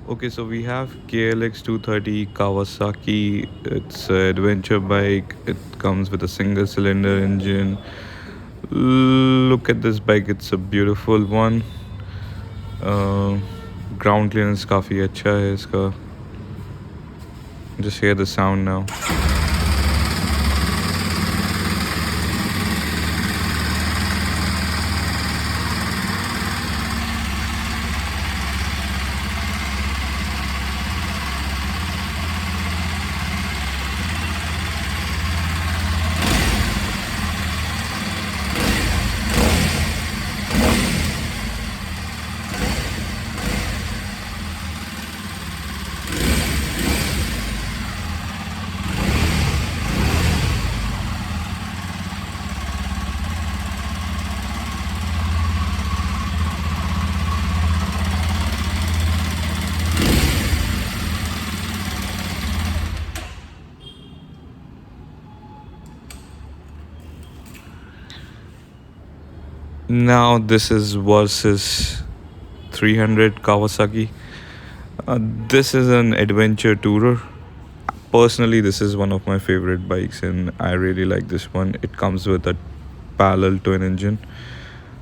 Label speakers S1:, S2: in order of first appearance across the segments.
S1: Okay, so we have KLX 230 Kawasaki. It's an adventure bike. It comes with a single cylinder engine. Look at this bike, it's a beautiful one. Ground clearance काफ़ी अच्छा है इसका. Just hear the sound now. Now this is Versys 300 Kawasaki. This is an adventure tourer. Personally, this is one of my favorite bikes, and I really like this one. It comes with a parallel twin engine.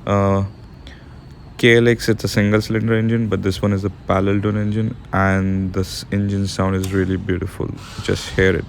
S1: Uh, KLX, it's a single cylinder engine, but this one is a parallel twin engine, and this engine sound is really beautiful. Just hear it.